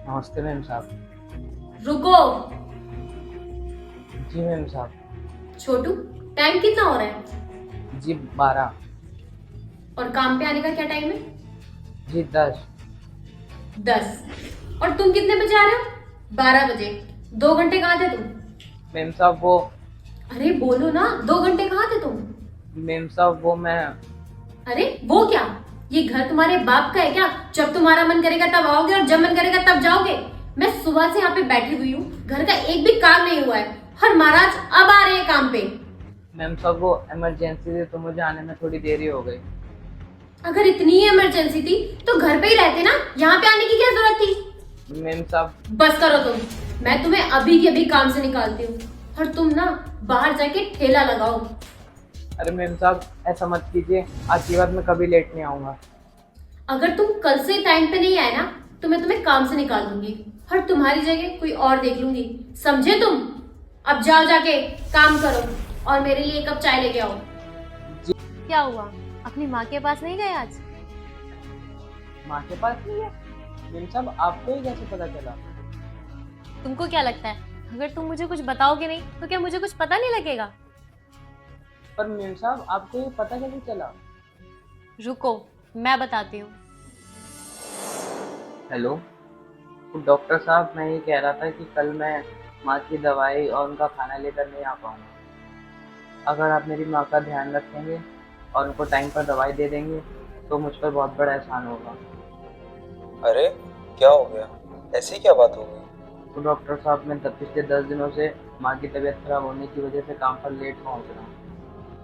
नमस्ते मैम साहब। रुको। जी मैम साहब। छोटू, टाइम कितना हो रहा है? जी 12। और काम पे आने का क्या टाइम है? जी 10। 10। और तुम कितने बजे आ रहे हो? 12 बजे। 2 घंटे कहाँ थे तुम? मैम साहब वो अरे बोलो ना, 2 घंटे कहाँ थे तुम? मैम साहब वो मैं अरे वो क्या? ये घर तुम्हारे बाप का है क्या? जब तुम्हारा मन करेगा तब आओगे और जब मन करेगा तब जाओगे। मैं सुबह से यहाँ पे बैठी हुई हूँ, घर का एक भी काम नहीं हुआ है और महाराज अब आ रहे हैं काम पे। मैम साहब वो इमरजेंसी थी तो मुझे आने में थोड़ी देरी हो गई। अगर इतनी ही इमरजेंसी थी तो घर पे ही रहते ना, यहाँ पे आने की क्या जरूरत थी? मैम साहब बस करो तुम, मैं तुम्हें अभी के अभी काम से निकालती हूँ और तुम ना बाहर जाके ठेला लगाओ। अरे मैम साहब ऐसा मत कीजिए, आज की बात मैं कभी लेट नहीं आऊँगा। अगर तुम कल से टाइम पे नहीं आए ना तो मैं तुम्हें काम से निकाल दूंगी और तुम्हारी जगह कोई और देख लूंगी, समझे तुम? अब जाओ जाके काम करो और मेरे लिए 1 कप चाय लेके आओ। क्या हुआ? अपनी माँ के पास नहीं गए आज? माँ के पास नहीं है? मैम साहब आपको ही कैसे पता चला? तुमको क्या लगता है अगर तुम मुझे कुछ बताओगे नहीं तो क्या मुझे कुछ पता नहीं लगेगा? पर मैम साहब आपको ये पता कैसे चला? रुको, मैं बताती हूँ। हेलो डॉक्टर साहब, मैं ये कह रहा था कि कल मैं माँ की दवाई और उनका खाना लेकर नहीं आ पाऊँगा। अगर आप मेरी माँ का ध्यान रखेंगे और उनको टाइम पर दवाई दे देंगे तो मुझ पर बहुत बड़ा एहसान होगा। अरे क्या हो गया? ऐसी क्या बात हो गई? तो डॉक्टर साहब मैं पिछले 10 दिनों से माँ की तबीयत खराब होने की वजह से काम पर लेट पहुँच रहा हूँ।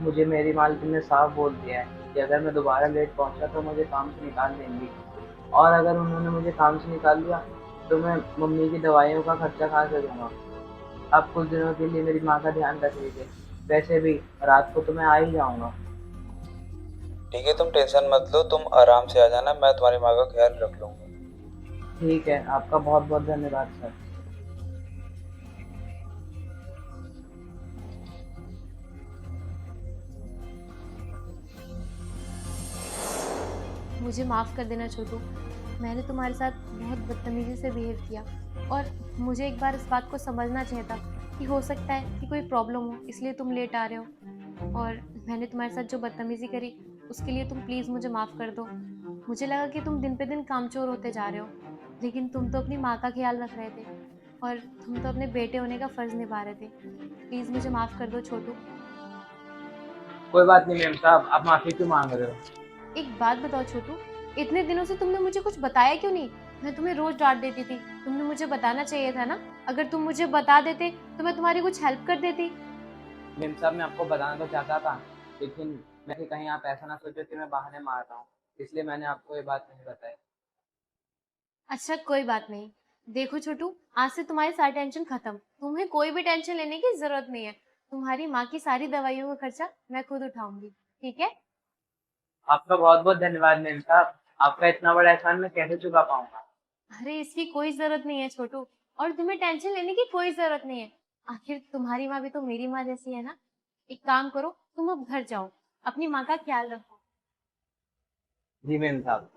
मुझे मेरी मालकिन ने साफ बोल दिया है कि अगर मैं दोबारा लेट पहुँचा तो मुझे काम से निकाल देंगी, और अगर उन्होंने मुझे काम से निकाल दिया तो मैं मम्मी की दवाइयों का खर्चा कहाँ से दूंगा। आप कुछ दिनों के लिए मेरी माँ का ध्यान रख लीजिए, वैसे भी रात को तो मैं आ ही जाऊँगा। ठीक है, तुम टेंशन मत लो, तुम आराम से आ जाना, मैं तुम्हारी माँ का ख्याल रख लूंगा। ठीक है, आपका बहुत बहुत धन्यवाद सर। मुझे माफ़ कर देना छोटू, मैंने तुम्हारे साथ बहुत बदतमीजी से बिहेव किया और मुझे एक बार इस बात को समझना चाहिए था कि हो सकता है कि कोई प्रॉब्लम हो इसलिए तुम लेट आ रहे हो। और मैंने तुम्हारे साथ जो बदतमीजी करी उसके लिए तुम प्लीज़ मुझे माफ़ कर दो। मुझे लगा कि तुम दिन पे दिन कामचोर होते जा रहे हो, लेकिन तुम तो अपनी माँ का ख्याल रख रहे थे और तुम तो अपने बेटे होने का फ़र्ज़ निभा रहे थे। प्लीज़ मुझे माफ़ कर दो छोटू। कोई बात नहीं मैम साहब, आप माफ़ी क्यों मांग रहे हो? एक बात बताओ छोटू, इतने दिनों से तुमने मुझे कुछ बताया क्यों नहीं? मैं तुम्हें रोज डांट देती थी, तुमने मुझे बताना चाहिए था ना। अगर तुम मुझे बता देते तो मैं तुम्हारी कुछ हेल्प कर देती। मैम साहब मैं आपको बताना तो चाहता था, लेकिन मैं कहीं आप ऐसा ना सोचो कि मैं बहाने मार रहा हूँ, इसलिए मैंने आपको ये बात नहीं बताई। अच्छा कोई बात नहीं। देखो छोटू, आज से तुम्हारी सारी टेंशन खत्म, तुम्हें कोई भी टेंशन लेने की जरूरत नहीं है। तुम्हारी माँ की सारी दवाइयों का खर्चा मैं खुद उठाऊंगी, ठीक है? आपका बहुत बहुत धन्यवाद मैम साहब, आपका इतना बड़ा एहसान मैं कैसे चुका पाऊंगा। अरे इसकी कोई जरूरत नहीं है छोटू, और तुम्हें टेंशन लेने की कोई जरूरत नहीं है। आखिर तुम्हारी माँ भी तो मेरी माँ जैसी है ना। एक काम करो, तुम अब घर जाओ, अपनी माँ का ख्याल रखो। जी मैम साहब।